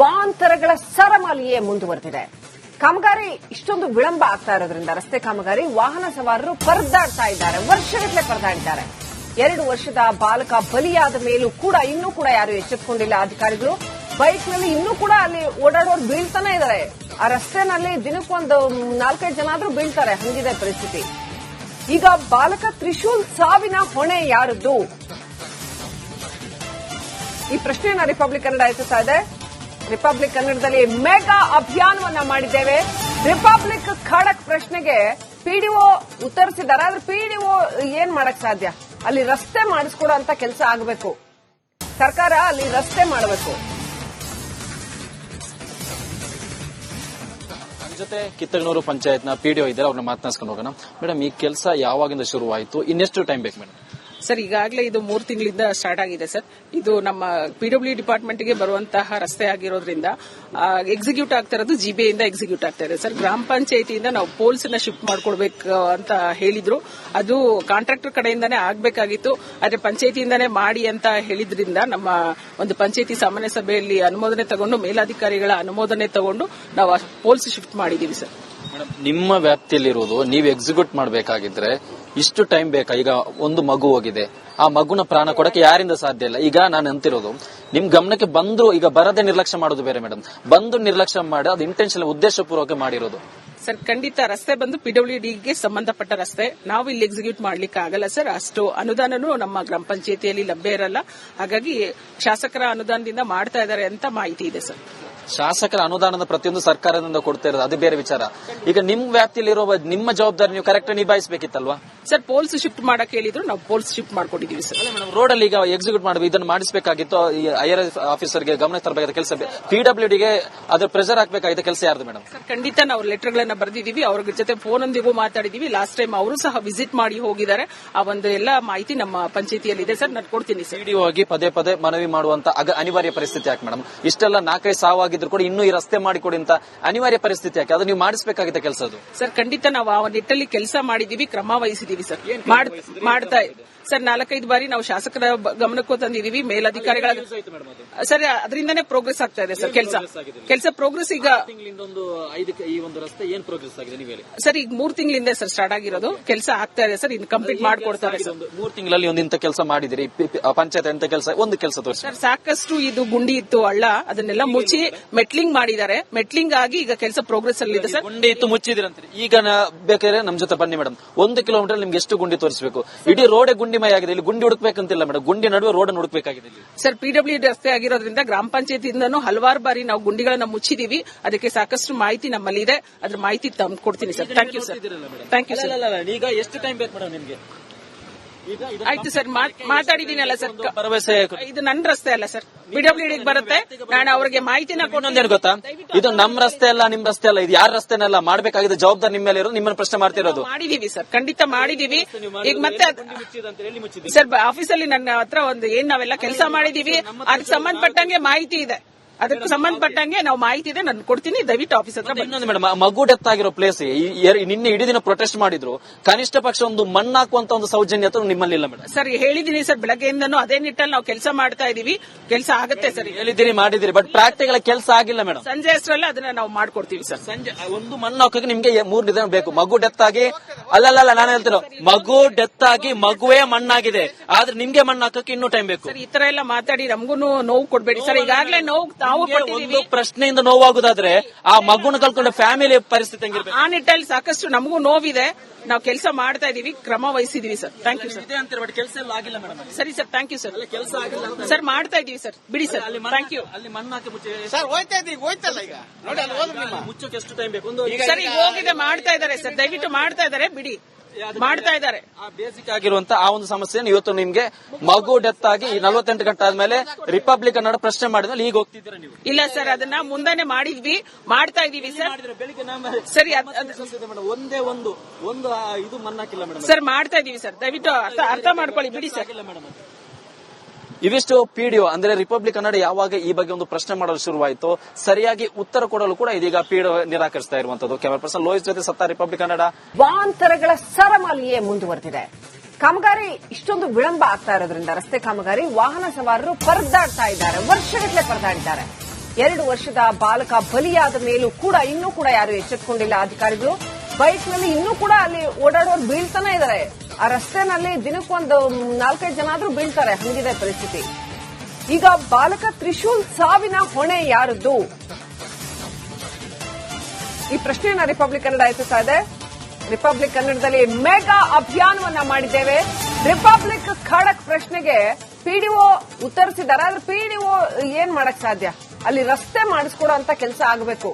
ವಾಂತರಗಳ ಸರಮಾಲೆಯೇ ಮುಂದುವರೆದಿದೆ. ಕಾಮಗಾರಿ ಇಷ್ಟೊಂದು ವಿಳಂಬ ಆಗ್ತಾ ಇರೋದ್ರಿಂದ ರಸ್ತೆ ಕಾಮಗಾರಿ ವಾಹನ ಸವಾರರು ಪರದಾಡ್ತಾ ಇದ್ದಾರೆ, ವರ್ಷಗಟ್ಟಲೆ ಪರದಾಡಿದ್ದಾರೆ. 2 ವರ್ಷದ ಬಾಲಕ ಬಲಿಯಾದ ಮೇಲೂ ಕೂಡ ಇನ್ನೂ ಕೂಡ ಯಾರು ಎಚ್ಚೆತ್ತುಕೊಂಡಿಲ್ಲ ಅಧಿಕಾರಿಗಳು. ಬೈಕ್ನಲ್ಲಿ ಇನ್ನೂ ಕೂಡ ಅಲ್ಲಿ ಓಡಾಡೋರು ಬೀಳ್ತಾನೆ ಇದ್ದಾರೆ. ಆ ರಸ್ತೆನಲ್ಲಿ ದಿನಕ್ಕೊಂದು 4-5 ಜನ ಆದ್ರೂ ಬೀಳ್ತಾರೆ, ಹಂಗಿದೆ ಪರಿಸ್ಥಿತಿ. ಈಗ ಬಾಲಕ ತ್ರಿಶೂಲ್ ಸಾವಿನ ಹೊಣೆ ಯಾರದ್ದು? ಈ ಪ್ರಶ್ನೆಯನ್ನ ರಿಪಬ್ಲಿಕ್ ಕನ್ನಡ ಎತ್ತುತ್ತಾ ಇದೆ. ರಿಪಬ್ಲಿಕ್ ಕನ್ನಡದಲ್ಲಿ ಮೆಗಾ ಅಭಿಯಾನವನ್ನ ಮಾಡಿದ್ದೇವೆ. ರಿಪಬ್ಲಿಕ್ ಖಡಕ್ ಪ್ರಶ್ನೆಗೆ ಪಿಡಿಒ ಉತ್ತರಿಸಿದ್ದಾರೆ. ಆದ್ರೆ ಪಿಡಿಒ ಏನ್ ಮಾಡಕ್ ಸಾಧ್ಯ? ಅಲ್ಲಿ ರಸ್ತೆ ಮಾಡಿಸ್ಕೊಡೋ ಅಂತ ಕೆಲಸ ಆಗಬೇಕು. ಸರ್ಕಾರ ಅಲ್ಲಿ ರಸ್ತೆ ಮಾಡಬೇಕು. ನನ್ನ ಜೊತೆ ಕಿತ್ತಗನೂರು ಪಂಚಾಯತ್ನ ಪಿಡಿಒ ಇದ್ದಾರೆ, ಅವ್ರನ್ನ ಮಾತನಾಡ್ಸ್ಕೊಂಡು ಹೋಗೋಣ. ಮೇಡಮ್, ಈ ಕೆಲಸ ಯಾವಾಗಿಂದ ಶುರುವಾಯಿತು? ಇನ್ನೆಷ್ಟು ಟೈಮ್ ಬೇಕು ಮೇಡಮ್? ಸರ್, ಈಗಾಗಲೇ ಇದು 3 ತಿಂಗಳಿಂದ ಸ್ಟಾರ್ಟ್ ಆಗಿದೆ ಸರ್. ಇದು ನಮ್ಮ ಪಿಡಬ್ಲ್ಯೂ ಡಿಪಾರ್ಟ್ಮೆಂಟ್ಗೆ ಬರುವಂತಹ ರಸ್ತೆ ಆಗಿರೋದ್ರಿಂದ ಎಕ್ಸಿಕ್ಯೂಟ್ ಆಗ್ತಾ ಇರೋದು ಜಿಬಿಯಿಂದ ಎಕ್ಸಿಕ್ಯೂಟ್ ಆಗ್ತಾ ಇದೆ ಸರ್. ಗ್ರಾಮ ಪಂಚಾಯತಿಯಿಂದ ನಾವು ಪೋಲ್ಸ್ ನ ಶಿಫ್ಟ್ ಮಾಡ್ಕೊಡ್ಬೇಕು ಅಂತ ಹೇಳಿದ್ರು. ಅದು ಕಾಂಟ್ರಾಕ್ಟರ್ ಕಡೆಯಿಂದಾನೇ ಆಗ್ಬೇಕಾಗಿತ್ತು. ಆದ್ರೆ ಪಂಚಾಯತಿಯಿಂದಾನೇ ಮಾಡಿ ಅಂತ ಹೇಳಿದ್ರಿಂದ ನಮ್ಮ ಒಂದು ಪಂಚಾಯತಿ ಸಾಮಾನ್ಯ ಸಭೆಯಲ್ಲಿ ಅನುಮೋದನೆ ತಗೊಂಡು, ಮೇಲಾಧಿಕಾರಿಗಳ ಅನುಮೋದನೆ ತಗೊಂಡು ನಾವು ಪೋಲ್ಸ್ ಶಿಫ್ಟ್ ಮಾಡಿದೀವಿ ಸರ್. ಮೇಡಮ್, ನಿಮ್ಮ ವ್ಯಾಪ್ತಿಯಲ್ಲಿರುವುದು ನೀವು ಎಕ್ಸಿಕ್ಯೂಟ್ ಮಾಡಬೇಕಾಗಿದ್ರೆ ಇಷ್ಟು ಟೈಮ್ ಬೇಕಾ? ಈಗ ಒಂದು ಮಗು ಹೋಗಿದೆ, ಆ ಮಗುನ ಪ್ರಾಣ ಕೊಡಕ್ಕೆ ಯಾರಿಂದ ಸಾಧ್ಯ ಇಲ್ಲ. ಈಗ ನಾನು ಅಂತಿರೋದು, ನಿಮ್ ಗಮನಕ್ಕೆ ಬಂದ್ರು, ಈಗ ಬರದೆ ನಿರ್ಲಕ್ಷ್ಯ ಮಾಡೋದು ಬೇರೆ ಮೇಡಮ್. ಬಂದು ನಿರ್ಲಕ್ಷ್ಯ ಮಾಡಿ ಅದು ಇಂಟೆನ್ಷನ್ ಉದ್ದೇಶಪೂರ್ವಕ ಮಾಡಿರೋದು ಸರ್. ಖಂಡಿತ ರಸ್ತೆ ಬಂದು ಪಿಡಬ್ಲ್ಯೂಡಿಗೆ ಸಂಬಂಧಪಟ್ಟ ರಸ್ತೆ, ನಾವು ಇಲ್ಲಿ ಎಕ್ಸಿಕ್ಯೂಟ್ ಮಾಡ್ಲಿಕ್ಕೆ ಆಗಲ್ಲ ಸರ್. ಅಷ್ಟು ಅನುದಾನನೂ ನಮ್ಮ ಗ್ರಾಮ ಪಂಚಾಯತಿಯಲ್ಲಿ ಲಭ್ಯ ಇರಲ್ಲ. ಹಾಗಾಗಿ ಶಾಸಕರ ಅನುದಾನದಿಂದ ಮಾಡ್ತಾ ಇದ್ದಾರೆ ಅಂತ ಮಾಹಿತಿ ಇದೆ ಸರ್. ಶಾಸಕರ ಅನುದಾನದ ಪ್ರತಿಯೊಂದು ಸರ್ಕಾರದಿಂದ ಕೊಡ್ತಾ ಇರೋದು ಅದು ಬೇರೆ ವಿಚಾರ. ಈಗ ನಿಮ್ ವ್ಯಾಪ್ತಿಯಲ್ಲಿರುವ ನಿಮ್ಮ ಜವಾಬ್ದಾರಿ ನೀವು ಕರೆಕ್ಟ್ ನಿಭಾಯಿಸಬೇಕಿತ್ತಲ್ವಾ ಸರ್? ಪೋಲ್ಸ್ ಶಿಫ್ಟ್ ಮಾಡಕ್ ಹೇಳಿದ್ರು, ನಾವು ಪೋಲ್ಸ್ ಶಿಫ್ಟ್ ಮಾಡ್ಕೊಂಡಿದೀವಿ ಸರ್. ರೋಡ್ ಅಲ್ಲಿ ಈಗ ಎಕ್ಸಿಕ್ಯೂಟ್ ಮಾಡಬೇಕು, ಇದನ್ನು ಮಾಡಿಸಬೇಕಾಗಿತ್ತು. ಐಆರ್ ಆಫೀಸರ್ಗೆ ಗಮನ ತರಬೇಕಾದ ಕೆಲಸ, ಪಿಡಬ್ಲ್ಯೂಡಿಗೆ ಅದ್ರ ಪ್ರೆಷರ್ ಹಾಕಬೇಕಾಗಿದ್ದ ಕೆಲಸ ಯಾರ್ದು ಮೇಡಮ್? ಸರ್, ಖಂಡಿತ ನಾವು ಲೆಟರ್ ಗಳನ್ನ ಬರೆದಿದ್ದೀವಿ, ಅವ್ರ ಜೊತೆ ಫೋನ್ ಒಂದಿಗೂ ಮಾತಾಡಿದೀವಿ. ಲಾಸ್ಟ್ ಟೈಮ್ ಅವರು ಸಹ ವಿಸಿಟ್ ಮಾಡಿ ಹೋಗಿದ್ದಾರೆ. ಆ ಒಂದು ಎಲ್ಲ ಮಾಹಿತಿ ನಮ್ಮ ಪಂಚಾಯತಿಯಲ್ಲಿ ಇದೆ ಸರ್. ನಾನು ಕೊಡ್ತೀನಿ ಸರ್. ಪಿಡಿಒ ಆಗಿ ಪದೇ ಪದೇ ಮನವಿ ಮಾಡುವಂತ ಅನಿವಾರ್ಯ ಪರಿಸ್ಥಿತಿ ಯಾಕೆ ಮೇಡಮ್? ಇಷ್ಟೆಲ್ಲ 4-5 ಸಾವಾಗಿದ್ರು ಕೂಡ ಇನ್ನೂ ಈ ರಸ್ತೆ ಮಾಡಿಕೊಡಿ ಅಂತ ಅನಿವಾರ್ಯ ಪರಿಸ್ಥಿತಿ ಯಾಕೆ? ಅದು ನೀವು ಮಾಡಿಸಬೇಕಾಗಿದ್ದ ಕೆಲಸ ಅದು ಸರ್. ಖಂಡಿತ ನಾವು ಆ ನಿಟ್ಟಲ್ಲಿ ಕೆಲಸ ಮಾಡಿದೀವಿ, ಕ್ರಮ ವಹಿಸಿದೀವಿ ಸರ್. ಮಾಡ್ತಾ ಸರ್ 4-5 ಬಾರಿ ನಾವು ಶಾಸಕರ ಗಮನಕ್ಕೂ ತಂದಿದೀವಿ, ಮೇಲಧಿಕಾರಿಗಳ ಸರ್. ಅದರಿಂದನೇ ಪ್ರೋಗ್ರೆಸ್ ಆಗ್ತಾ ಇದೆ ಸರ್. ಕೆಲಸ ಪ್ರೋಗ್ರೆಸ್ ಈಗ ಈ ಒಂದು ರಸ್ತೆ ಏನ್ ಪ್ರೋಗ್ರೆಸ್ ಆಗಿದೆ ನೀವು ಹೇಳಿ ಸರ್? ಈಗ 3 ತಿಂಗಳಿಂದ ಸರ್ ಸ್ಟಾರ್ಟ್ ಆಗಿರೋದು, ಕೆಲಸ ಆಗ್ತಾ ಇದೆ ಸರ್. ಇನ್ನು ಕಂಪ್ಲೀಟ್ ಮಾಡ್ಕೊಡ್ತಾರೆ ಸರ್. 3 ತಿಂಗಳಲ್ಲಿ ಒಂದಿಂತ ಕೆಲಸ ಮಾಡಿದಿರಿ ಪಂಚಾಯತ್ ಅಂತ ಕೆಲಸ, ಒಂದು ಕೆಲಸ ತೋರಿಸಿ ಸರ್. ಸಾಕಷ್ಟು ಇದು ಗುಂಡಿ ಇತ್ತು, ಹಳ್ಳ, ಅದನ್ನೆಲ್ಲ ಮುಚ್ಚಿ ಮೆಟ್ಲಿಂಗ್ ಮಾಡಿದ್ದಾರೆ. ಮೆಟ್ಲಿಂಗ್ ಆಗಿ ಈಗ ಕೆಲಸ ಪ್ರೋಗ್ರೆಸ್ ಅಲ್ಲಿ ಇದೆ ಸರ್. ಗುಂಡಿ ಇತ್ತು, ಮುಚ್ಚಿದಿರಂತೀರಿ. ಈಗ ಬೇಕಾದ್ರೆ ನಮ್ ಜೊತೆ ಬನ್ನಿ ಮೇಡಮ್. 1 ಕಿಲೋಮೀಟರ್ ನಿಮ್ಗೆ ಎಷ್ಟು ಗುಂಡಿ ತೋರಿಸಬೇಕು? ಇಡೀ ರೋಡ್ ಗುಂಡಿಮಯ ಆಗಿದೆ. ಇಲ್ಲಿ ಗುಂಡಿ ಹುಡುಕ್ಬೇಕಂತಿಲ್ಲ ಮೇಡಮ್, ಗುಂಡಿ ನಡುವೆ ರೋಡ್ ಹುಡುಕ್ಬೇಕಾಗಿದೆ ಸರ್. ಪಿಡಬ್ಲ್ಯೂ ರಸ್ತೆ ಆಗಿರೋದ್ರಿಂದ ಗ್ರಾಮ ಪಂಚಾಯತಿಯಿಂದನೂ ಹಲವಾರು ಬಾರಿ ನಾವು ಗುಂಡಿಗಳನ್ನ ಮುಚ್ಚಿದೀವಿ. ಅದಕ್ಕೆ ಸಾಕಷ್ಟು ಮಾಹಿತಿ ನಮ್ಮಲ್ಲಿ ಇದೆ. ಅದ್ರ ಮಾಹಿತಿ ಕೊಡ್ತೀನಿ sir. Thank you sir. Thank you sir. ಈಗ ಎಷ್ಟು ಟೈಮ್ ಬೇಕು ಮೇಡಮ್ ನಿಮ್ಗೆ? ಆಯ್ತು ಸರ್, ಮಾತಾಡಿದೀನಲ್ಲ ಸರ್. ಭರವಸೆ ಇದು ನನ್ನ ರಸ್ತೆ ಅಲ್ಲ ಸರ್, ಪಿಡಬ್ಲ್ಯೂಡಿಗೆ ಬರುತ್ತೆ. ನಾನು ಅವರಿಗೆ ಮಾಹಿತಿನ ಕೊಟ್ಟೊಂದೇನು ಗೊತ್ತಾ, ಇದು ನಮ್ ರಸ್ತೆ ಅಲ್ಲ, ನಿಮ್ ರಸ್ತೆ ಅಲ್ಲ, ಇದು ಯಾರ ರಸ್ತೆನಲ್ಲ. ಮಾಡಬೇಕಾಗಿದ್ದ ಜವಾಬ್ದಾರಿ ನಿಮ್ಮ ಮೇಲೆ ಇರೋದು. ನಿಮ್ಮನ್ನ ಪ್ರಶ್ನೆ ಮಾಡ್ತಿರೋದು. ಮಾಡಿದೀವಿ ಸರ್, ಖಂಡಿತ ಮಾಡಿದೀವಿ. ಈಗ ಮತ್ತೆ ಸರ್ ಆಫೀಸಲ್ಲಿ ನನ್ನ ಹತ್ರ ಒಂದು ನಾವೆಲ್ಲ ಕೆಲಸ ಮಾಡಿದೀವಿ, ಅದಕ್ಕೆ ಸಂಬಂಧಪಟ್ಟಂಗೆ ಮಾಹಿತಿ ಇದೆ. ಅದಕ್ಕೆ ಸಂಬಂಧಪಟ್ಟಂಗೆ ನಾವು ಮಾಹಿತಿ ಇದೆ, ನಾನು ಕೊಡ್ತೀನಿ. ದಯವಿಟ್ಟು ಆಫೀಸ್ ಹತ್ರ ಇನ್ನೊಂದು ಮೇಡಮ್, ಮಗು ಡೆತ್ ಆಗಿರೋ ಪ್ಲೇಸ್ ನಿನ್ನೆ ಇಡೀ ದಿನ ಪ್ರೊಟೆಸ್ಟ್ ಮಾಡಿದ್ರು. ಕನಿಷ್ಠ ಪಕ್ಷ ಒಂದು ಮಣ್ಣು ಹಾಕುವಂತ ಒಂದು ಸೌಜನ್ಯ ನಿಮ್ಮಲ್ಲಿ ಇಲ್ಲ ಮೇಡಮ್? ಸರ್, ಹೇಳಿದೀನಿ ಸರ್, ಬೆಳಗ್ಗೆಯಿಂದನೂ ಅದೇ ನಿಟ್ಟಲ್ಲಿ ನಾವು ಕೆಲಸ ಮಾಡ್ತಾ ಇದೀವಿ. ಕೆಲಸ ಆಗುತ್ತೆ ಸರ್. ಹೇಳಿದ್ದೀರಿ, ಮಾಡಿದಿರಿ, ಬಟ್ ಪ್ರಾಕ್ಟಿಕಲ್ ಕೆಲಸ ಆಗಿಲ್ಲ ಮೇಡಮ್. ಸಂಜೆ ಅಷ್ಟರಲ್ಲ ಅದನ್ನ ನಾವು ಮಾಡ್ಕೊಡ್ತೀವಿ ಸರ್. ಸಂಜೆ ಒಂದು ಮಣ್ಣು ಹಾಕಕ್ಕೆ ನಿಮ್ಗೆ 3 ದಿನ ಬೇಕು. ಮಗು ಡೆತ್ ಆಗಿ ಅಲ್ಲಲ್ಲ, ನಾನು ಹೇಳ್ತೀನೋ, ಮಗು ಡೆತ್ ಆಗಿ ಮಗುವೇ ಮಣ್ಣಾಗಿದೆ, ಆದ್ರೆ ನಿಮ್ಗೆ ಮಣ್ಣು ಹಾಕಕ್ಕೆ ಇನ್ನೂ ಟೈಮ್ ಬೇಕು ಸರ್. ಈ ತರ ಎಲ್ಲ ಮಾತಾಡಿ ನಮಗೂ ನೋವು ಕೊಡ್ಬೇಡಿ ಸರ್. ಈಗಾಗಲೇ ನೋವು ಒಂದು ಪ್ರಶ್ನೆಯಿಂದ ನೋವಾಗುದಾದ್ರೆ ಆ ಮಗುನ ಕಲ್ಕೊಂಡ ಫ್ಯಾಮಿಲಿ ಪರಿಸ್ಥಿತಿ ಹೆಂಗಿರ್ಬೇಕು? ಆ ನಿಟ್ಟಲ್ಲಿ ಸಾಕಷ್ಟು ನಮಗೂ ನೋವಿದೆ. ನಾವು ಕೆಲಸ ಮಾಡ್ತಾ ಇದೀವಿ, ಕ್ರಮ ವಹಿಸಿದೀವಿ ಸರ್. Thank you sir. ಕೆಲಸ ಎಲ್ಲ ಆಗಿಲ್ಲ ಮೇಡಮ್? ಸರಿ ಸರ್, ಥ್ಯಾಂಕ್ ಯು ಸರ್. ಕೆಲಸ ಆಗಿಲ್ಲ ಸರ್, ಮಾಡ್ತಾ ಇದೀವಿ ಸರ್. ಬಿಡಿ ಸರ್, ಥ್ಯಾಂಕ್ ಯು. ಅಲ್ಲಿ ಮಣ್ಣು ಹಾಕಿ ಸರ್ ಹೋಯ್ತಲ್ಲ ಈಗ ನೋಡಿ, ಅಲ್ಲಿ ಹೋದ್ರೆ ಮುಚ್ಚೋಕೆ ಎಷ್ಟು ಟೈಮ್ ಬೇಕು? ಸರ್, ಈಗ ಹೋಗಿದೆ, ಮಾಡ್ತಾ ಇದಾರೆ ಸರ್. ದಯವಿಟ್ಟು ಮಾಡ್ತಾ ಇದಾರೆ, ಬಿಡಿ, ಮಾಡ್ತಾ ಇದ್ದಾರೆ. ಆ ಬೇಸಿಕ್ ಆಗಿರುವಂತ ಆ ಒಂದು ಸಮಸ್ಯೆ ಇವತ್ತು ನಿಮ್ಗೆ ಮಗು ಡೆತ್ ಆಗಿ 48 ಗಂಟೆ ಆದ್ಮೇಲೆ ರಿಪಬ್ಲಿಕ್ ಕನ್ನಡ ಪ್ರಶ್ನೆ ಮಾಡಿದ್ಮೇಲೆ ಈಗ ಹೋಗ್ತಿದ್ದೀರಾ ನೀವು? ಇಲ್ಲ ಸರ್, ಅದನ್ನ ಮುಂದಾನೆ ಮಾಡಿದ್ವಿ, ಮಾಡ್ತಾ ಇದೀವಿ ಸರ್. ಸರಿ, ಒಂದೇ ಒಂದು ಇದು ಮಣ್ಣಾಕಿಲ್ಲ ಮೇಡಮ್. ಸರ್, ಮಾಡ್ತಾ ಇದೀವಿ ಸರ್. ದಯವಿಟ್ಟು ಅರ್ಥ ಮಾಡ್ಕೊಳ್ಳಿ, ಬಿಡಿ ಸರ್. ಇವಿಷ್ಟು ಪಿಡಿಒ ಅಂದ್ರೆ ರಿಪಬ್ಲಿಕ್ ಕನ್ನಡ ಯಾವಾಗ ಈ ಬಗ್ಗೆ ಒಂದು ಪ್ರಶ್ನೆ ಮಾಡಲು ಶುರುವಾಯಿತು, ಸರಿಯಾಗಿ ಉತ್ತರ ಕೊಡಲು ಕೂಡ ಇದೀಗ ಪಿಡಿಒ ನಿರಾಕರಿಸ್ತಾ ಇರುವಂತದ್ದು. ಕ್ಯಾಮರಾ ಪರ್ಸನ್ ಲೋಹಿತ್ ಜೊತೆ ಸತ್ತ, ರಿಪಬ್ಲಿಕ್ ಕನ್ನಡ. ವಾಂತರಗಳ ಸರಮಾಲೆಯೇ ಮುಂದುವರೆದಿದೆ. ಕಾಮಗಾರಿ ಇಷ್ಟೊಂದು ವಿಳಂಬ ಆಗ್ತಾ ಇರೋದ್ರಿಂದ ರಸ್ತೆ ಕಾಮಗಾರಿ ವಾಹನ ಸವಾರರು ಪರದಾಡ್ತಾ ಇದ್ದಾರೆ, ವರ್ಷಗಟ್ಟಲೆ ಪರದಾಡಿದ್ದಾರೆ. 2 ವರ್ಷದ ಬಾಲಕ ಬಲಿಯಾದ ಮೇಲೂ ಕೂಡ ಇನ್ನೂ ಕೂಡ ಯಾರು ಎಚ್ಚೆತ್ತುಕೊಂಡಿಲ್ಲ ಅಧಿಕಾರಿಗಳು. ಬೈಕ್ ನಲ್ಲಿ ಇನ್ನೂ ಕೂಡ ಅಲ್ಲಿ ಓಡಾಡೋರು ಬೀಳ್ತಾನೆ ಇದ್ದಾರೆ. ಆ ರಸ್ತೆನಲ್ಲಿ ದಿನಕ್ಕೊಂದು 4-5 ಜನ ಆದ್ರೂ ಬೀಳ್ತಾರೆ, ಹಂಗಿದೆ ಪರಿಸ್ಥಿತಿ. ಈಗ ಬಾಲಕ ತ್ರಿಶೂಲ್ ಸಾವಿನ ಹೊಣೆ ಯಾರದ್ದು? ಈ ಪ್ರಶ್ನೆಯನ್ನ ರಿಪಬ್ಲಿಕ್ ಕನ್ನಡ ಎತ್ತುತ್ತಾ ಇದೆ. ರಿಪಬ್ಲಿಕ್ ಕನ್ನಡದಲ್ಲಿ ಮೆಗಾ ಅಭಿಯಾನವನ್ನ ಮಾಡಿದ್ದೇವೆ. ರಿಪಬ್ಲಿಕ್ ಖಡಕ್ ಪ್ರಶ್ನೆಗೆ ಪಿಡಿಒ ಉತ್ತರಿಸಿದ್ದಾರೆ. ಆದ್ರೆ ಪಿಡಿಒ ಏನ್ ಮಾಡಕ್ ಸಾಧ್ಯ? ಅಲ್ಲಿ ರಸ್ತೆ ಮಾಡಿಸ್ಕೊಡೋ ಅಂತ ಕೆಲಸ ಆಗಬೇಕು.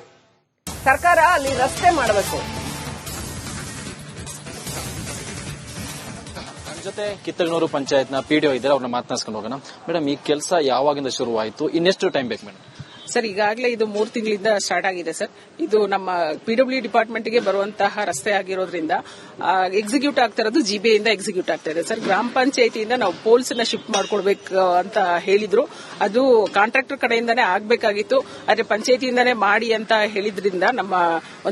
ಸರ್ಕಾರ ಅಲ್ಲಿ ರಸ್ತೆ ಮಾಡಬೇಕು. ನನ್ನ ಜೊತೆ ಕಿತ್ತಗನೂರು ಪಂಚಾಯತ್ನ ಪಿಡಿಒ ಇದ್ದಾರೆ, ಅವ್ರನ್ನ ಮಾತನಾಡ್ಸ್ಕೊಂಡು ಹೋಗೋಣ. ಮೇಡಮ್, ಈ ಕೆಲಸ ಯಾವಾಗಿಂದ ಶುರುವಾಯಿತು? ಇನ್ನೆಷ್ಟು ಟೈಮ್ ಬೇಕು ಮೇಡಮ್? ಸರ್, ಈಗಾಗಲೇ ಇದು 3 ತಿಂಗಳಿಂದ ಸ್ಟಾರ್ಟ್ ಆಗಿದೆ ಸರ್. ಇದು ನಮ್ಮ ಪಿಡಬ್ಲ್ಯೂ ಡಿಪಾರ್ಟ್ಮೆಂಟ್ಗೆ ಬರುವಂತಹ ರಸ್ತೆ ಆಗಿರೋದ್ರಿಂದ ಎಕ್ಸಿಕ್ಯೂಟ್ ಆಗ್ತಾ ಇರೋದು ಜಿಬಿಎ ಇಂದ ಎಕ್ಸಿಕ್ಯೂಟ್ ಆಗ್ತಾ ಇದೆ ಸರ್. ಗ್ರಾಮ ಪಂಚಾಯತಿಯಿಂದ ನಾವು ಪೋಲ್ಸ್ ನ ಶಿಫ್ಟ್ ಮಾಡ್ಕೊಡ್ಬೇಕು ಅಂತ ಹೇಳಿದ್ರು. ಅದು ಕಾಂಟ್ರಾಕ್ಟರ್ ಕಡೆಯಿಂದಾನೇ ಆಗ್ಬೇಕಾಗಿತ್ತು. ಆದ್ರೆ ಪಂಚಾಯತಿಯಿಂದಾನೇ ಮಾಡಿ ಅಂತ ಹೇಳಿದ್ರಿಂದ ನಮ್ಮ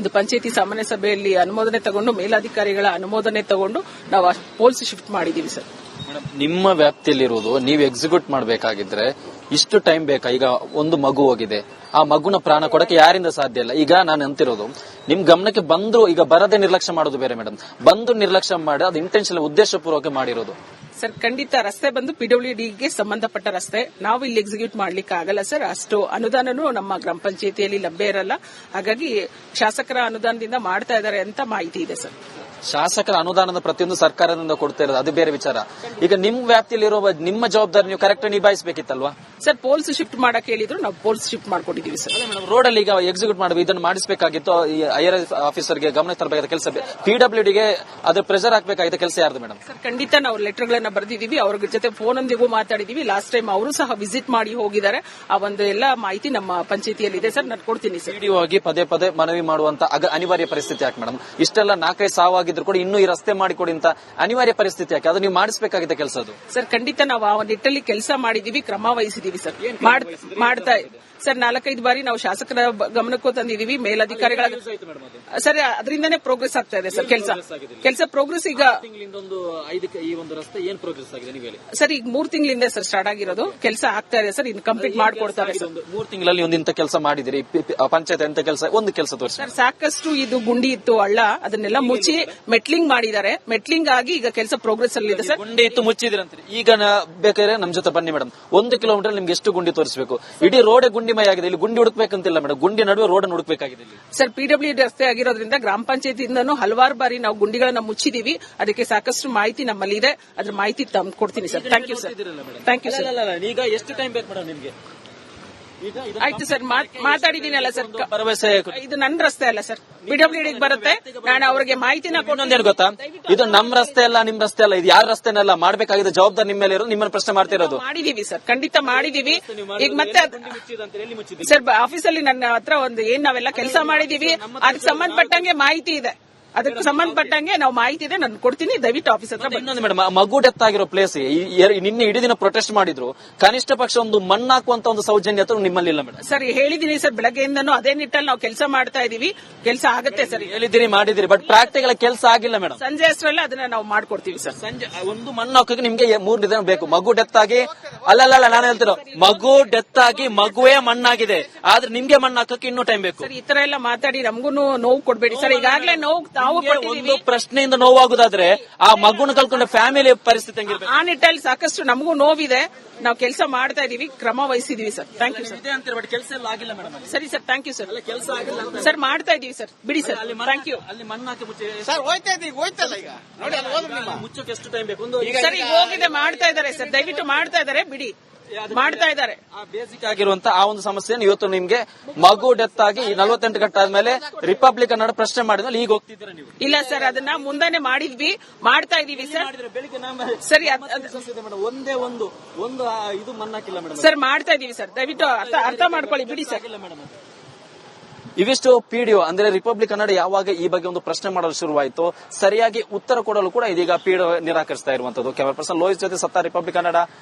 ಒಂದು ಪಂಚಾಯತಿ ಸಾಮಾನ್ಯ ಸಭೆಯಲ್ಲಿ ಅನುಮೋದನೆ ತಗೊಂಡು, ಮೇಲಾಧಿಕಾರಿಗಳ ಅನುಮೋದನೆ ತಗೊಂಡು ನಾವು ಪೋಲ್ಸ್ ಶಿಫ್ಟ್ ಮಾಡಿದೀವಿ ಸರ್. ಮೇಡಮ್, ನಿಮ್ಮ ವ್ಯಾಪ್ತಿಯಲ್ಲಿರುವುದು ನೀವು ಎಕ್ಸಿಕ್ಯೂಟ್ ಮಾಡಬೇಕಾಗಿದ್ರೆ ಇಷ್ಟು ಟೈಮ್ ಬೇಕಾ? ಈಗ ಒಂದು ಮಗು ಹೋಗಿದೆ, ಆ ಮಗುನ ಪ್ರಾಣ ಕೊಡಕ್ಕೆ ಯಾರಿಂದ ಸಾಧ್ಯ ಇಲ್ಲ. ಈಗ ನಾನು ಅಂತಿರೋದು, ನಿಮ್ ಗಮನಕ್ಕೆ ಬಂದ್ರು ಈಗ ಬರದೆ ನಿರ್ಲಕ್ಷ್ಯ ಮಾಡೋದು ಬೇರೆ ಮೇಡಮ್. ಬಂದು ನಿರ್ಲಕ್ಷ್ಯ ಮಾಡಿ ಅದು ಇಂಟೆನ್ಷನ್ ಉದ್ದೇಶಪೂರ್ವಕ ಮಾಡಿರೋದು. ಸರ್, ಖಂಡಿತ ರಸ್ತೆ ಬಂದು ಪಿಡಬ್ಲ್ಯೂಡಿಗೆ ಸಂಬಂಧಪಟ್ಟ ರಸ್ತೆ. ನಾವು ಇಲ್ಲಿ ಎಕ್ಸಿಕ್ಯೂಟ್ ಮಾಡ್ಲಿಕ್ಕೆ ಆಗಲ್ಲ ಸರ್. ಅಷ್ಟು ಅನುದಾನನೂ ನಮ್ಮ ಗ್ರಾಮ ಪಂಚಾಯತಿಯಲ್ಲಿ ಲಭ್ಯ ಇರಲ್ಲ. ಹಾಗಾಗಿ ಶಾಸಕರ ಅನುದಾನದಿಂದ ಮಾಡ್ತಾ ಇದ್ದಾರೆ ಅಂತ ಮಾಹಿತಿ ಇದೆ ಸರ್. ಶಾಸಕರ ಅನುದಾನದ ಪ್ರತಿಯೊಂದು ಸರ್ಕಾರದಿಂದ ಕೊಡ್ತಾ ಇರೋದು ಅದು ಬೇರೆ ವಿಚಾರ. ಈಗ ನಿಮ್ ವ್ಯಾಪ್ತಿಯಲ್ಲಿರುವ ನಿಮ್ಮ ಜವಾಬ್ದಾರಿ ನೀವು ಕರೆಕ್ಟ್ ನಿಭಾಯಿಸಬೇಕಿತ್ತಲ್ವಾ ಸರ್? ಪೋಲ್ಸ್ ಶಿಫ್ಟ್ ಮಾಡಕ್ ಹೇಳಿದ್ರು, ನಾವು ಪೋಲ್ಸ್ ಶಿಫ್ಟ್ ಮಾಡ್ಕೊಂಡಿದೀವಿ ಸರ್. ರೋಡ್ ಅಲ್ಲಿ ಈಗ ಎಕ್ಸಿಕ್ಯೂಟ್ ಮಾಡಬೇಕು, ಇದನ್ನು ಮಾಡಿಸಬೇಕಾಗಿತ್ತು. ಐಆರ್ ಆಫೀಸರ್ಗೆ ಗಮನ ತರಬೇಕಾದ ಕೆಲಸ, ಪಿಡಬ್ಲ್ಯೂಡಿಗೆ ಅದ್ರ ಪ್ರೆಷರ್ ಹಾಕಬೇಕಾಗಿದ್ದ ಕೆಲಸ ಯಾರ್ದು ಮೇಡಮ್? ಸರ್, ಖಂಡಿತ ನಾವು ಲೆಟರ್ ಗಳನ್ನ ಬರೆದಿದ್ದೀವಿ. ಅವ್ರ ಜೊತೆ ಫೋನ್ ಒಂದಿಗೂ ಮಾತಾಡಿದೀವಿ. ಲಾಸ್ಟ್ ಟೈಮ್ ಅವರು ಸಹ ವಿಸಿಟ್ ಮಾಡಿ ಹೋಗಿದ್ದಾರೆ. ಆ ಒಂದು ಎಲ್ಲ ಮಾಹಿತಿ ನಮ್ಮ ಪಂಚಾಯತಿಯಲ್ಲಿ ಇದೆ ಸರ್. ನಾನು ಕೊಡ್ತೀನಿ ಸರ್. ಪಿಡಿಒ ಆಗಿ ಪದೇ ಪದೇ ಮನವಿ ಮಾಡುವಂತ ಅನಿವಾರ್ಯ ಪರಿಸ್ಥಿತಿ ಯಾಕೆ ಮೇಡಮ್? ಇಷ್ಟೆಲ್ಲ 4-5 ಸಾವಾಗಿದ್ರು ಕೂಡ ಇನ್ನೂ ಈ ರಸ್ತೆ ಮಾಡಿಕೊಡಿ ಅಂತ ಅನಿವಾರ್ಯ ಪರಿಸ್ಥಿತಿ ಯಾಕೆ? ಅದು ನೀವು ಮಾಡಿಸಬೇಕಾಗಿದ್ದ ಕೆಲಸ ಅದು ಸರ್. ಖಂಡಿತ ನಾವು ಆ ನಿಟ್ಟಲ್ಲಿ ಕೆಲಸ ಮಾಡಿದೀವಿ, ಕ್ರಮ ವಹಿಸಿದೀವಿ ಸರ್. ಮಾಡ್ತಾ ಸರ್ 4-5 ಬಾರಿ ನಾವು ಶಾಸಕರ ಗಮನಕ್ಕೂ ತಂದಿದೀವಿ, ಮೇಲಧಿಕಾರಿಗಳ ಸರ್. ಅದರಿಂದನೇ ಪ್ರೋಗ್ರೆಸ್ ಆಗ್ತಾ ಇದೆ ಸರ್. ಕೆಲಸ ಪ್ರೋಗ್ರೆಸ್ ಈಗ ಈ ಒಂದು ರಸ್ತೆ ಏನ್ ಪ್ರೋಗ್ರೆಸ್ ಆಗಿದೆ ನೀವು ಹೇಳಿ ಸರ್? ಈಗ 3 ತಿಂಗಳಿಂದ ಸರ್ ಸ್ಟಾರ್ಟ್ ಆಗಿರೋದು. ಕೆಲಸ ಆಗ್ತಾ ಇದೆ ಸರ್. ಇನ್ನು ಕಂಪ್ಲೀಟ್ ಮಾಡ್ಕೊಡ್ತಾರೆ ಸರ್. 3 ತಿಂಗಳಲ್ಲಿ ಒಂದಿಂತ ಕೆಲಸ ಮಾಡಿದಿರಿ ಪಂಚಾಯತ್ ಅಂತ ಕೆಲಸ? ಒಂದು ಕೆಲಸ ತೋರಿಸಿ ಸರ್. ಸಾಕಷ್ಟು ಇದು ಗುಂಡಿ ಇತ್ತು, ಹಳ್ಳ, ಅದನ್ನೆಲ್ಲ ಮುಚ್ಚಿ ಮೆಟ್ಲಿಂಗ್ ಮಾಡಿದ್ದಾರೆ. ಮೆಟ್ಲಿಂಗ್ ಆಗಿ ಈಗ ಕೆಲಸ ಪ್ರೋಗ್ರೆಸ್ ಅಲ್ಲಿ ಇದೆ ಸರ್. ಗುಂಡಿ ಇತ್ತು, ಮುಚ್ಚಿದಿರಂತೀರಿ. ಈಗ ಬೇಕಾದ್ರೆ ನಮ್ ಜೊತೆ ಬನ್ನಿ ಮೇಡಮ್. 1 ಕಿಲೋಮೀಟರ್ ನಿಮ್ಗೆ ಎಷ್ಟು ಗುಂಡಿ ತೋರಿಸಬೇಕು? ಇಡೀ ರೋಡ್ ಗುಂಡಿಮಯ ಆಗಿದೆ. ಇಲ್ಲಿ ಗುಂಡಿ ಹುಡುಕ್ಬೇಕಂತಿಲ್ಲ ಮೇಡಮ್, ಗುಂಡಿ ನಡುವೆ ರೋಡ್ ಹುಡುಕ್ಬೇಕಾಗಿದೆ ಸರ್. ಪಿಡಬ್ಲ್ಯೂ ರಸ್ತೆ ಆಗಿರೋದ್ರಿಂದ ಗ್ರಾಮ ಪಂಚಾಯತಿಯಿಂದನೂ ಹಲವಾರು ಬಾರಿ ನಾವು ಗುಂಡಿಗಳನ್ನ ಮುಚ್ಚಿದೀವಿ. ಅದಕ್ಕೆ ಸಾಕಷ್ಟು ಮಾಹಿತಿ ನಮ್ಮಲ್ಲಿ ಇದೆ. ಅದ್ರ ಮಾಹಿತಿ ಕೊಡ್ತೀನಿ sir. Thank you sir. Thank you sir. ಈಗ ಎಷ್ಟು ಟೈಮ್ ಬೇಕು ಮೇಡಮ್ ನಿಮ್ಗೆ? ಆಯ್ತು ಸರ್, ಮಾತಾಡಿದೀನಲ್ಲ ಸರ್. ಭರವಸೆ ಇದು ನನ್ನ ರಸ್ತೆ ಅಲ್ಲ ಸರ್, ಪಿಡಬ್ಲ್ಯೂಡಿಗೆ ಬರುತ್ತೆ. ನಾನು ಅವರಿಗೆ ಮಾಹಿತಿನ ಇನ್ನೊಂದೇನು ಗೊತ್ತಾ, ಇದು ನಮ್ ರಸ್ತೆ ಅಲ್ಲ, ನಿಮ್ ರಸ್ತೆ ಅಲ್ಲ, ಇದು ಯಾರ ರಸ್ತೆನಲ್ಲ. ಮಾಡಬೇಕಾಗಿದ್ದ ಜವಾಬ್ದಾರಿ ನಿಮ್ಮ ಮೇಲೆ ಇರೋದು. ನಿಮ್ಮನ್ನ ಪ್ರಶ್ನೆ ಮಾಡ್ತಿರೋದು. ಮಾಡಿದೀವಿ ಸರ್, ಖಂಡಿತ ಮಾಡಿದೀವಿ. ಈಗ ಮತ್ತೆ ಸರ್ ಆಫೀಸಲ್ಲಿ ನನ್ನ ಹತ್ರ ಒಂದು ನಾವೆಲ್ಲ ಕೆಲಸ ಮಾಡಿದೀವಿ. ಅದಕ್ಕೆ ಸಂಬಂಧಪಟ್ಟಂಗೆ ಮಾಹಿತಿ ಇದೆ. ಅದಕ್ಕೆ ಸಂಬಂಧಪಟ್ಟಂಗೆ ನಾವು ಮಾಹಿತಿ ಇದೆ, ನಾನು ಕೊಡ್ತೀನಿ. ದಯವಿಟ್ಟು ಆಫೀಸ್ ಹತ್ರ. ಇನ್ನೊಂದು ಮೇಡಮ್, ಮಗು ಡೆತ್ ಆಗಿರೋ ಪ್ಲೇಸ್ ನಿನ್ನೆ ಇಡೀ ದಿನ ಪ್ರೊಟೆಸ್ಟ್ ಮಾಡಿದ್ರು. ಕನಿಷ್ಠ ಪಕ್ಷ ಒಂದು ಮಣ್ಣಾಕುವಂತ ಒಂದು ಸೌಜನ್ಯ ನಿಮ್ಮಲ್ಲಿ ಇಲ್ಲ ಮೇಡಮ್? ಸರ್, ಹೇಳಿದೀನಿ ಸರ್. ಬೆಳಗ್ಗೆಯಿಂದನೂ ಅದೇ ನಿಟ್ಟಲ್ಲಿ ನಾವು ಕೆಲಸ ಮಾಡ್ತಾ ಇದೀವಿ. ಕೆಲಸ ಆಗುತ್ತೆ ಸರ್. ಹೇಳಿದಿರಿ, ಮಾಡಿದಿರಿ, ಬಟ್ ಪ್ರಾಕ್ಟಿಕಲ್ ಕೆಲಸ ಆಗಿಲ್ಲ ಮೇಡಮ್. ಸಂಜೆ ಅಷ್ಟರಲ್ಲ ಅದನ್ನ ನಾವು ಮಾಡ್ಕೊಡ್ತೀವಿ ಸರ್. ಸಂಜೆ ಒಂದು ಮಣ್ಣು ಹಾಕಕ್ಕೆ ನಿಮ್ಗೆ 3 ದಿನ ಬೇಕು. ಮಗು ಡೆತ್ ಆಗಿ ಅಲ್ಲಲ್ಲ, ನಾನು ಹೇಳ್ತಿರೋ ಮಗು ಡೆತ್ ಆಗಿ ಮಗುವೇ ಮಣ್ಣಾಗಿದೆ. ಆದ್ರೆ ನಿಮ್ಗೆ ಮಣ್ಣು ಹಾಕಕ್ಕೆ ಇನ್ನೂ ಟೈಮ್ ಬೇಕು ಸರ್. ಈ ತರ ಎಲ್ಲ ಮಾತಾಡಿ ನಮಗೂ ನೋವು ಕೊಡ್ಬೇಡಿ ಸರ್. ಈಗಾಗಲೇ ನೋವು ಒಂದು ಪ್ರಶ್ನೆಯಿಂದ ನೋವಾಗುದಾದ್ರೆ ಆ ಮಗುನ ಕಲ್ಕೊಂಡ ಫ್ಯಾಮಿಲಿ ಪರಿಸ್ಥಿತಿ ಹೆಂಗಿರ್ಬೇಕು? ಆ ನಿಟ್ಟಲ್ಲಿ ಸಾಕಷ್ಟು ನಮಗೂ ನೋವಿದೆ. ನಾವು ಕೆಲಸ ಮಾಡ್ತಾ ಇದೀವಿ, ಕ್ರಮ ವಹಿಸಿದೀವಿ ಸರ್. Thank you sir. ಕೆಲಸ ಎಲ್ಲ ಆಗಿಲ್ಲ ಮೇಡಮ್? ಸರಿ ಸರ್, ಥ್ಯಾಂಕ್ ಯು ಸರ್. ಕೆಲಸ ಆಗಿಲ್ಲ ಸರ್, ಮಾಡ್ತಾ ಇದೀವಿ ಸರ್. ಬಿಡಿ ಸರ್. Thank you. ಅಲ್ಲಿ ಮಣ್ಣು ಹಾಕಿ ಮುಚ್ಚಿ ಸರ್ ಹೋಯ್ತಲ್ಲ ಈಗ ನೋಡಿ, ಅಲ್ಲಿ ಹೋದ್ರು ನಿಮ್ಮ ಮುಚ್ಚೋಕೆ ಎಷ್ಟು ಟೈಮ್ ಬೇಕು? ಸರ್, ಈಗ ಹೋಗಿದೆ, ಮಾಡ್ತಾ ಇದಾರೆ ಸರ್. ದಯವಿಟ್ಟು ಮಾಡ್ತಾ ಇದಾರೆ, ಬಿಡಿ. ಮಾಡ್ತಾ ಇದ್ದಾರೆ. ಆ ಬೇಸಿಕ್ ಆಗಿರುವಂತ ಆ ಒಂದು ಸಮಸ್ಯೆಯನ್ನು ಇವತ್ತು ನಿಮ್ಗೆ ಮಗು ಡೆತ್ ಆಗಿ 48 ಗಂಟೆ ಆದ್ಮೇಲೆ ರಿಪಬ್ಲಿಕ್ ಕನ್ನಡ ಪ್ರಶ್ನೆ ಮಾಡಿದ್ಮೇಲೆ ಈಗ ಹೋಗ್ತಿದ್ದೀರಾ ನೀವು? ಇಲ್ಲ ಸರ್, ಅದನ್ನ ಮುಂದಾನೆ ಮಾಡಿದ್ವಿ, ಮಾಡ್ತಾ ಇದೀವಿ ಸರ್. ಸರಿ, ಒಂದೇ ಒಂದು ಇದು ಮಣ್ಣಾಕಿಲ್ಲ ಮೇಡಮ್. ಸರ್, ಮಾಡ್ತಾ ಇದೀವಿ ಸರ್. ದಯವಿಟ್ಟು ಅರ್ಥ ಮಾಡ್ಕೊಳ್ಳಿ, ಬಿಡಿ ಸರ್. ಇವಿಷ್ಟು ಪಿಡಿಒ ಅಂದ್ರೆ ರಿಪಬ್ಲಿಕ್ ಕನ್ನಡ ಯಾವಾಗ ಈ ಬಗ್ಗೆ ಒಂದು ಪ್ರಶ್ನೆ ಮಾಡಲು ಶುರುವಾಯಿತು, ಸರಿಯಾಗಿ ಉತ್ತರ ಕೊಡಲು ಕೂಡ ಇದೀಗ ಪಿಡಿಒ ನಿರಾಕರಿಸ್ತಾ ಇರುವಂತದ್ದು. ಕ್ಯಾಮರಾ ಪರ್ಸನ್ ಲೋಹಿತ್ ಜೊತೆ ಸತ್ತಾ, ರಿಪಬ್ಲಿಕ್ ಕನ್ನಡ.